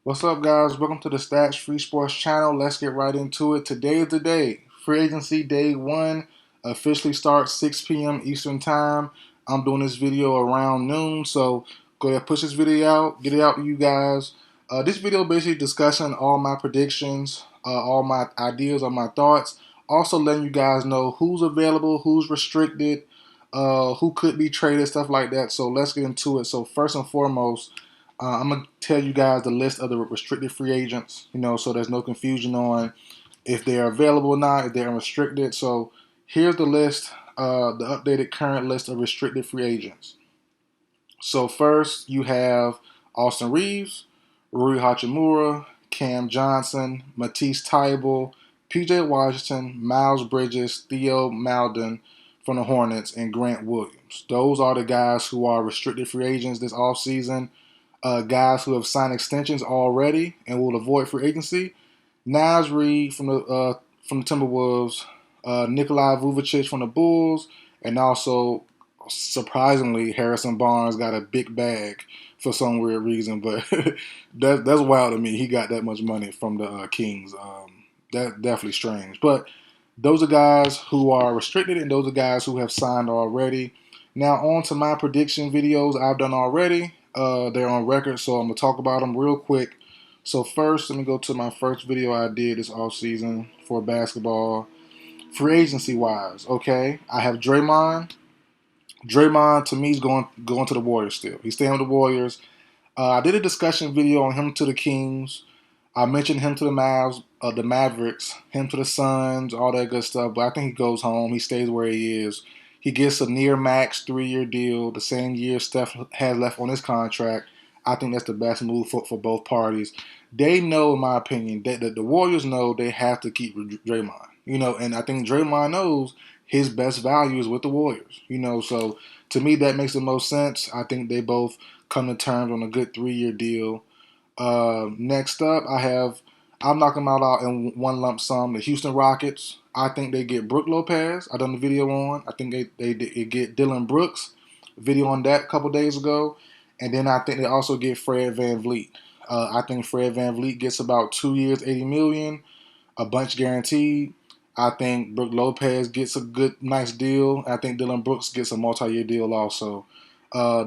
What's up, guys? Welcome to the Stats Free Sports channel. Let's get right into it. Today is the day. Free agency day one officially starts 6 p.m. Eastern time. I'm doing this video around noon, so go ahead, push this video out, get it out to you guys. This video basically discussing all my predictions, all my ideas, all my thoughts. Also letting you guys know who's available, who's restricted, who could be traded, stuff like that. So let's get into it. So first and foremost, I'm gonna tell you guys the list of the restricted free agents, so there's no confusion on if they're available or not, if they're unrestricted. So here's the list, the updated current list of restricted free agents. So first you have Austin Reeves, Rui Hachimura, Cam Johnson, Matisse Thybulle, PJ Washington, Miles Bridges, Theo Maledon from the Hornets, and Grant Williams. Those are the guys who are restricted free agents this offseason. Guys who have signed extensions already and will avoid free agency. Naz Reid from the Timberwolves, Nikolai Vucevic from the Bulls, and also surprisingly Harrison Barnes got a big bag for some weird reason, but that's wild to me. He got that much money from the Kings. That's definitely strange. But those are guys who are restricted, and those are guys who have signed already. Now on to my prediction videos I've done already. They're on record, so I'm gonna talk about them real quick. So first, let me go to my first video I did this offseason for basketball, free agency wise. Okay, I have Draymond. Draymond to me is going to the Warriors still. He's staying with the Warriors. I did a discussion video on him to the Kings. I mentioned him to the Mavericks, him to the Suns, all that good stuff. But I think he goes home. He stays where he is. He gets a near max 3-year deal, the same year Steph has left on his contract. I think that's the best move for both parties. They know, in my opinion, that the Warriors know they have to keep Draymond. And I think Draymond knows his best value is with the Warriors. So to me that makes the most sense. I think they both come to terms on a good 3-year deal. Next up, I'm knocking them out in one lump sum. The Houston Rockets. I think they get Brook Lopez. I done the video on. I think they get Dylan Brooks. Video on that a couple days ago. And then I think they also get Fred VanVleet. I think Fred VanVleet gets about 2 years, $80 million, a bunch guaranteed. I think Brook Lopez gets a good, nice deal. I think Dylan Brooks gets a multi-year deal also.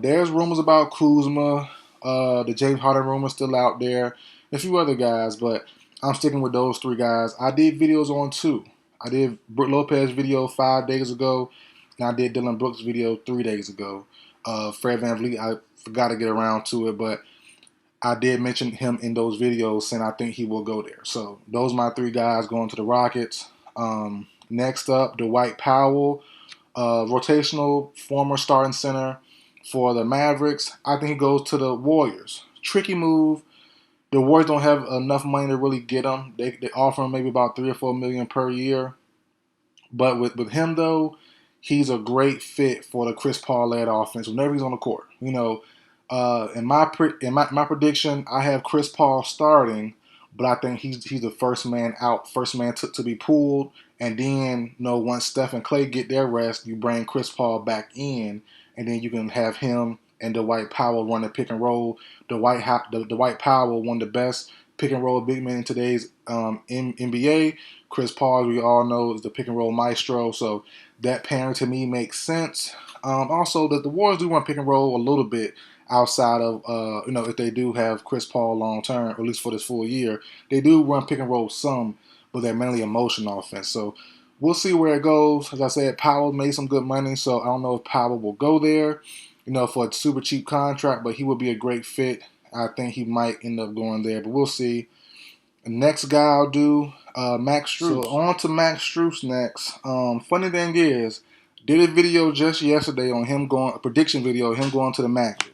There's rumors about Kuzma. The James Harden rumor still out there. A few other guys, but I'm sticking with those three guys. I did videos on two. I did Brook Lopez video 5 days ago, and I did Dylan Brooks video 3 days ago. Fred VanVleet, I forgot to get around to it, but I did mention him in those videos, saying I think he will go there. So those are my three guys going to the Rockets. Next up, Dwight Powell, rotational former starting center for the Mavericks. I think he goes to the Warriors. Tricky move. The Warriors don't have enough money to really get him. They offer him maybe about $3 or $4 million per year. But with him though, he's a great fit for the Chris Paul led offense whenever he's on the court. In my prediction, I have Chris Paul starting, but I think he's the first man out, first man to be pulled. And then, once Steph and Clay get their rest, you bring Chris Paul back in, and then you can have him and Dwight Powell run the pick and roll. Dwight Powell, one of the best pick and roll big men in today's NBA. Chris Paul, as we all know, is the pick and roll maestro. So that pairing to me makes sense. Also, the Warriors do run pick and roll a little bit outside of, if they do have Chris Paul long term, or at least for this full year. They do run pick and roll some, but they're mainly a motion offense. So we'll see where it goes. As I said, Powell made some good money, so I don't know if Powell will go there, for a super cheap contract, but he would be a great fit. I think he might end up going there, but we'll see. Next guy I'll do, Max Strus. So on to Max Strus next. Funny thing is, did a video just yesterday on him a prediction video of him going to the Magic.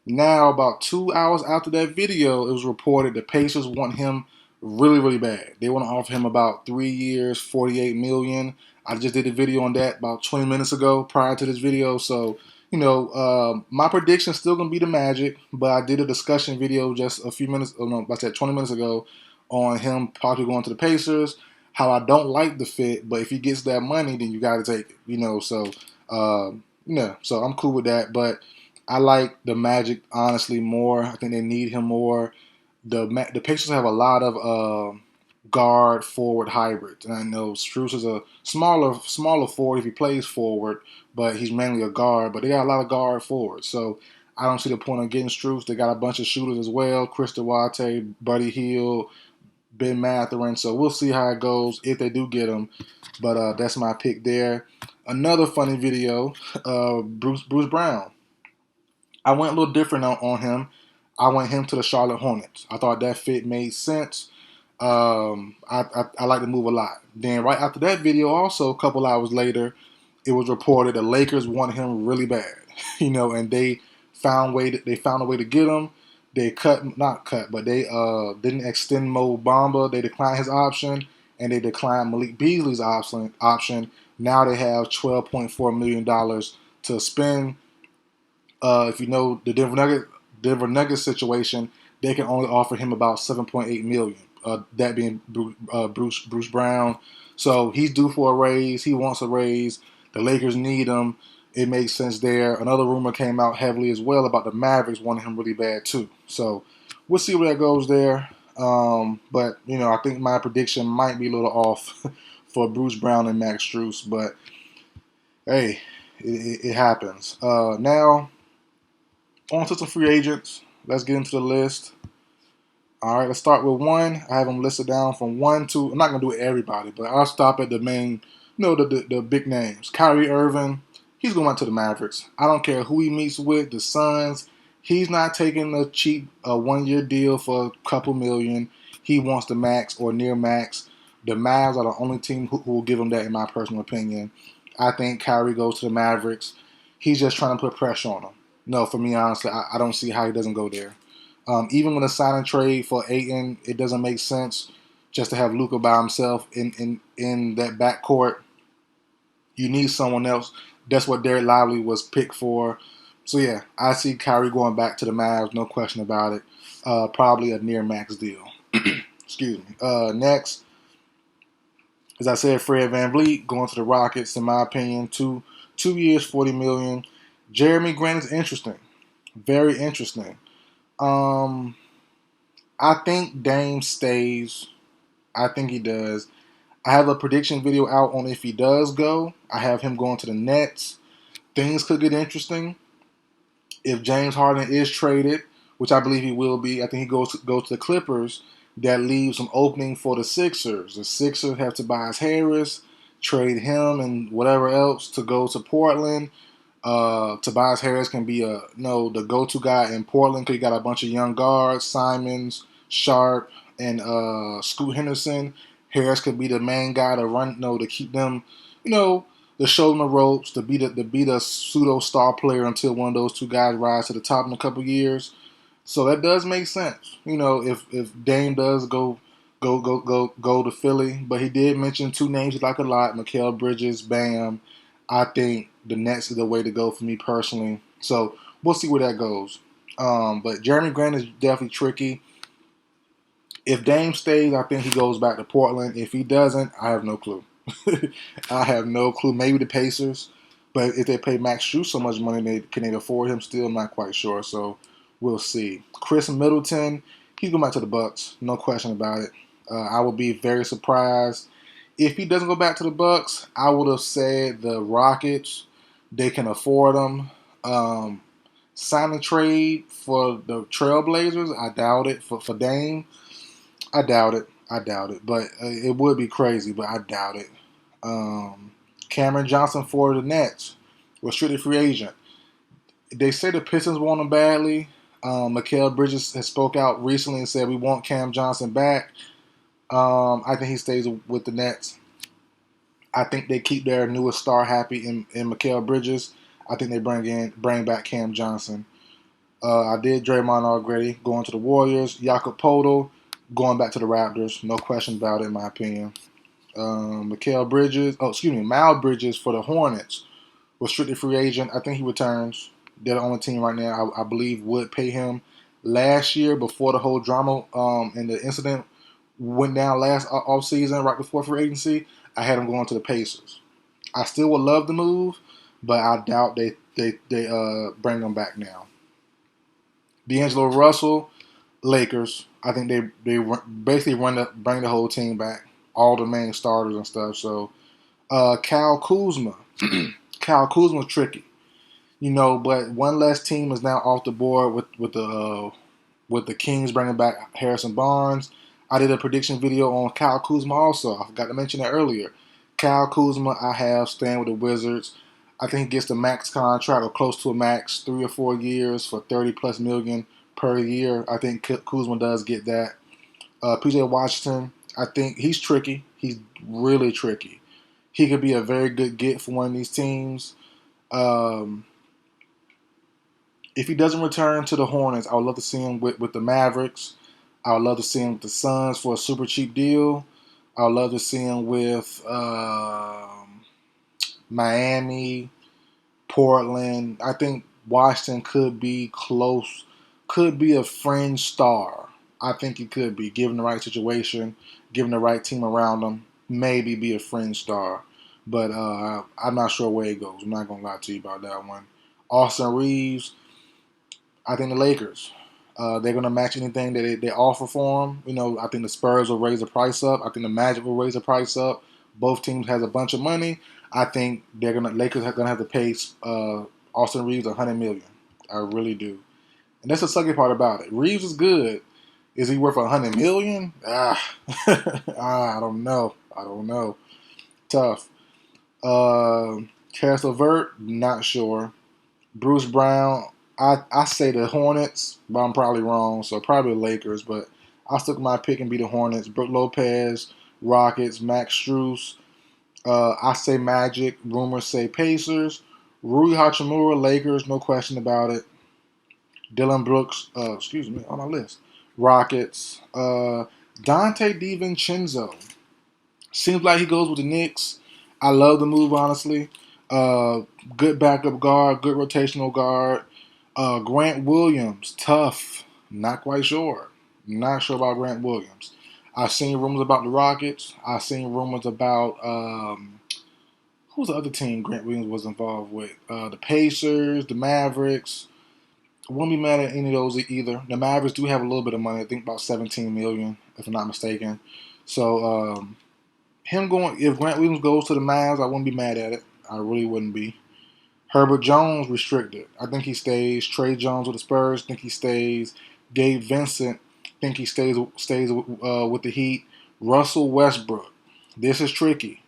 Now, about 2 hours after that video, it was reported the Pacers want him really, really bad. They want to offer him about 3 years, $48 million. I just did a video on that about 20 minutes ago prior to this video. So, my prediction is still going to be the Magic, but I did a discussion video just a few minutes, 20 minutes ago on him possibly going to the Pacers, how I don't like the fit, but if he gets that money, then you got to take it, so I'm cool with that, but I like the Magic, honestly, more. I think they need him more. the Pacers have a lot of guard forward hybrids, and I know Strus is a smaller forward if he plays forward, but he's mainly a guard. But they got a lot of guard forwards, so I don't see the point of getting Strus. They got a bunch of shooters as well: Chris Duarte, Buddy Hield, Ben Mathurin. So we'll see how it goes if they do get him. But that's my pick there. Another funny video: Bruce Brown. I went a little different on him. I went him to the Charlotte Hornets. I thought that fit made sense. I like the move a lot. Then right after that video, also a couple hours later, it was reported the Lakers wanted him really bad, and they found a way to get him. They not cut, but they didn't extend Mo Bamba. They declined his option, and they declined Malik Beasley's option. Now they have $12.4 million to spend. If you know the Denver Nuggets situation, they can only offer him about $7.8 million. That being Bruce Brown. So he's due for a raise. He wants a raise. The Lakers need him. It makes sense there. Another rumor came out heavily as well about the Mavericks wanting him really bad too. So we'll see where that goes there. But I think my prediction might be a little off for Bruce Brown and Max Strus. But hey, it happens. Now on to some free agents. Let's get into the list. All right, let's start with one. I have them listed down from 1 to. I'm not gonna do it everybody, but I'll stop at the main. The big names. Kyrie Irving, he's going out to the Mavericks. I don't care who he meets with. The Suns, he's not taking a cheap 1-year deal for a couple million. He wants the max or near max. The Mavs are the only team who will give him that, in my personal opinion. I think Kyrie goes to the Mavericks. He's just trying to put pressure on him. No, for me, honestly, I don't see how he doesn't go there. Even with a sign and trade for Ayton, it doesn't make sense just to have Luka by himself in that backcourt. You need someone else. That's what Derek Lively was picked for. So yeah, I see Kyrie going back to the Mavs, no question about it. Probably a near max deal. Excuse me. Next, as I said, Fred VanVleet going to the Rockets. In my opinion, two years, $40 million. Jeremy Grant is interesting, very interesting. I think Dame stays. I think he does. I have a prediction video out on if he does go. I have him going to the Nets. Things could get interesting. If James Harden is traded, which I believe he will be, I think he goes to the Clippers. That leaves some opening for the Sixers. The Sixers have Tobias Harris, trade him and whatever else to go to Portland. Tobias Harris can be the go-to guy in Portland because you got a bunch of young guards, Simons, Sharp, and Scoot Henderson. Harris could be the main guy to run, to keep them, to show them the ropes, to be the pseudo star player until one of those two guys rise to the top in a couple years. So that does make sense. If Dame does go to Philly, but he did mention two names he like a lot: Mikal Bridges, Bam. I think the Nets is the way to go for me personally. So we'll see where that goes. But Jeremy Grant is definitely tricky. If Dame stays, I think he goes back to Portland. If he doesn't, I have no clue. I have no clue. Maybe the Pacers. But if they pay Max Strus so much money, can they afford him still? I'm not quite sure. So we'll see. Chris Middleton, he's going back to the Bucks. No question about it. I would be very surprised if he doesn't go back to the Bucks. I would have said the Rockets. They can afford him. Sign a trade for the Trailblazers. I doubt it. For Dame, I doubt it. But it would be crazy, but I doubt it. Cameron Johnson for the Nets. Restricted free agent. They say the Pistons want him badly. Mikal Bridges has spoke out recently and said we want Cam Johnson back. I think he stays with the Nets. I think they keep their newest star happy in Mikal Bridges. I think they bring back Cam Johnson. I did Draymond already, going to the Warriors. Jakob Poeltl going back to the Raptors. No question about it, in my opinion. Miles Bridges for the Hornets. Restricted free agent. I think he returns. They're the only team right now I believe would pay him. Last year, before the whole drama and the incident went down last offseason, right before free agency, I had him going to the Pacers. I still would love the move, but I doubt they bring him back now. DeAngelo Russell, Lakers. I think they basically bring the whole team back, all the main starters and stuff. So Kyle Kuzma, Kyle Kuzma's tricky, but one less team is now off the board with the Kings bringing back Harrison Barnes. I did a prediction video on Kyle Kuzma also. I forgot to mention that earlier. Kyle Kuzma, I have staying with the Wizards. I think he gets the max contract or close to a max, 3 or 4 years for 30 plus million per year. I think Kuzma does get that. PJ Washington, I think he's tricky. He's really tricky. He could be a very good get for one of these teams. If he doesn't return to the Hornets, I would love to see him with the Mavericks. I would love to see him with the Suns for a super cheap deal. I would love to see him with Miami, Portland. I think Washington could be close, could be a fringe star. I think he could be, given the right situation, given the right team around him, maybe be a fringe star. But I'm not sure where it goes. I'm not going to lie to you about that one. Austin Reeves, I think the Lakers. They're going to match anything that they offer for him. I think the Spurs will raise the price up. I think the Magic will raise the price up. Both teams has a bunch of money. I think Lakers are going to have to pay Austin Reeves $100 million. I really do. And that's the sucky part about it. Reeves is good. Is he worth $100 million? I don't know. Tough. Karis LeVert, not sure. Bruce Brown, I say the Hornets, but I'm probably wrong, so probably the Lakers, but I stuck my pick and be the Hornets. Brook Lopez, Rockets, Max Strus. I say Magic. Rumors say Pacers. Rui Hachimura, Lakers, no question about it. Dylan Brooks, on my list. Rockets. Dante DiVincenzo. Seems like he goes with the Knicks. I love the move, honestly. Good backup guard, good rotational guard. Grant Williams, tough. Not quite sure. Not sure about Grant Williams. I've seen rumors about the Rockets. I've seen rumors about who's the other team Grant Williams was involved with? The Pacers, the Mavericks. Won't be mad at any of those either. The Mavericks do have a little bit of money. I think about $17 million, if I'm not mistaken. So if Grant Williams goes to the Mavs, I wouldn't be mad at it. I really wouldn't be. Herbert Jones restricted. I think he stays. Trey Jones with the Spurs. Think he stays. Gabe Vincent. Think he stays with the Heat. Russell Westbrook. This is tricky.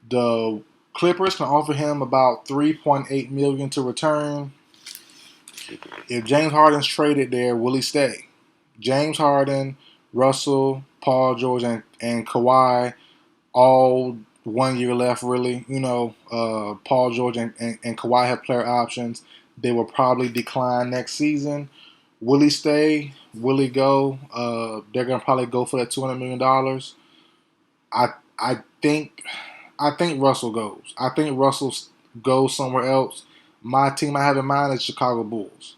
The Clippers can offer him about $3.8 million to return. If James Harden's traded there, will he stay? James Harden, Russell, Paul George, and Kawhi, all 1 year left, really. Paul George and Kawhi have player options. They will probably decline next season. Will he stay? Will he go? They're gonna probably go for that $200 million. I think Russell goes. I think Russell goes somewhere else. My team I have in mind is Chicago Bulls.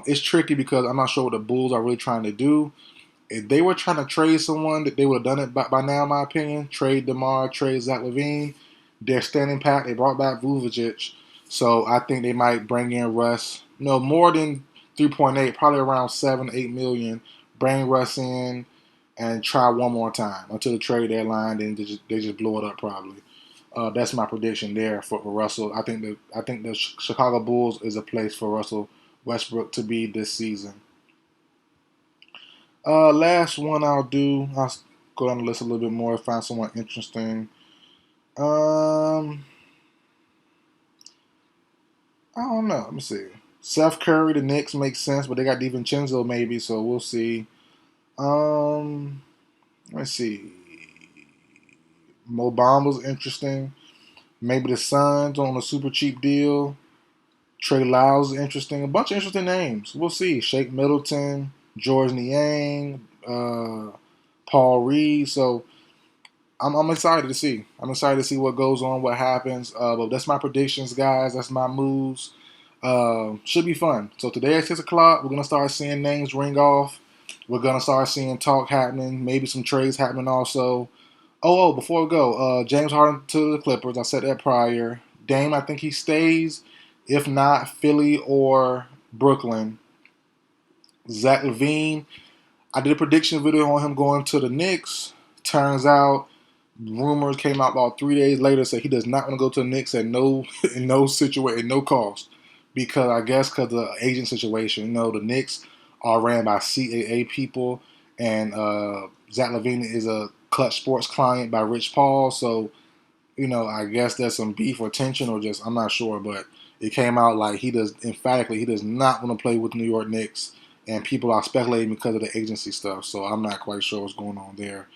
It's tricky because I'm not sure what the Bulls are really trying to do. If they were trying to trade someone, that they would have done it by now, in my opinion. Trade DeMar, trade Zach LaVine. They're standing pat. They brought back Vucevic. So I think they might bring in Russ. More than 3.8, probably around 7, 8 million. Bring Russ in and try one more time until the trade deadline. Then they just blow it up probably. That's my prediction there for Russell. I think the Chicago Bulls is a place for Russell Westbrook to be this season. Last one I'll go down the list a little bit more, find someone interesting. I don't know. Let me see. Seth Curry, the Knicks makes sense, but they got DiVincenzo maybe, so we'll see. Let's see. Mo Bamba's interesting. Maybe the Suns on a super cheap deal. Trey Lyles is interesting. A bunch of interesting names. We'll see. Shake Middleton, George Niang, Paul Reed. So I'm excited to see. I'm excited to see what goes on, what happens. But that's my predictions, guys. That's my moves. Should be fun. So today at 6 o'clock, we're going to start seeing names ring off. We're going to start seeing talk happening. Maybe some trades happening also. Before we go, James Harden to the Clippers. I said that prior. Dame, I think he stays. If not, Philly or Brooklyn. Zach LaVine, I did a prediction video on him going to the Knicks. Turns out, rumors came out about 3 days later said he does not want to go to the Knicks at no in no situation, no cost, because I guess because of the agent situation. You know, the Knicks are ran by CAA people, and Zach LaVine is a Clutch Sports client by Rich Paul. So, you know, I guess there's some beef or tension, or just I'm not sure, but it came out like he does emphatically he does not want to play with the New York Knicks, and people are speculating because of the agency stuff. So I'm not quite sure what's going on there.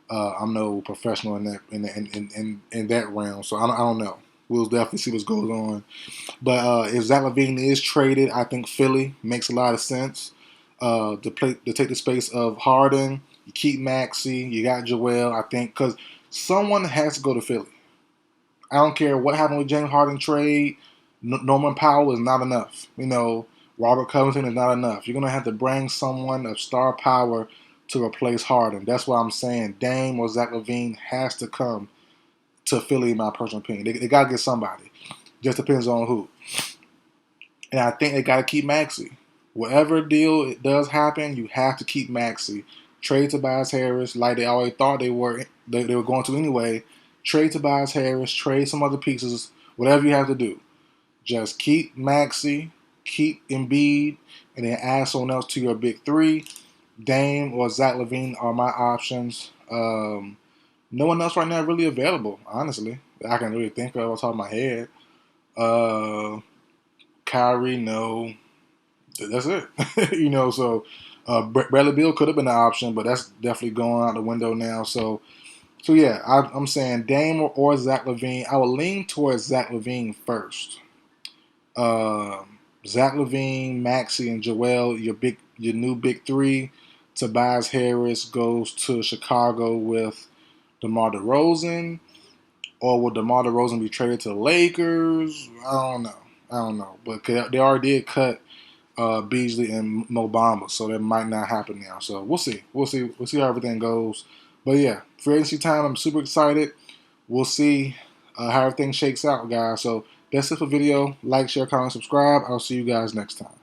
I'm no professional in that realm, so I don't know. We'll definitely see what goes on. But if Zach LaVine is traded, I think Philly makes a lot of sense. To take the space of Harden, you keep Maxey, you got Joel. I think because someone has to go to Philly. I don't care what happened with James Harden trade. Norman Powell is not enough. You know, Robert Covington is not enough. You're gonna have to bring someone of star power to replace Harden. That's why I'm saying Dame or Zach LaVine has to come to Philly, in my personal opinion. They got to get somebody. Just depends on who. And I think they got to keep Maxey. Whatever deal it does happen, you have to keep Maxey. Trade Tobias Harris like they always thought they were going to anyway. Trade Tobias Harris, trade some other pieces, whatever you have to do. Just keep Maxey, keep Embiid, and then add someone else to your big three. Dame or Zach LaVine are my options. No one else right now really available, honestly, that I can really think of off the top of my head. Kyrie, no. That's it. You know, so Bradley Beal could have been an option, but that's definitely going out the window now. So yeah, I'm saying Dame or Zach LaVine. I would lean towards Zach LaVine first. Zach LaVine, Maxey, and Joel, your new big three. Tobias Harris goes to Chicago with DeMar DeRozan, or will DeMar DeRozan be traded to the Lakers? I don't know. But they already did cut Beasley and Mo Bamba, so that might not happen now. So we'll see. We'll see how everything goes. But yeah, free agency time. I'm super excited. We'll see how everything shakes out, guys. So that's it for the video. Like, share, comment, subscribe. I'll see you guys next time.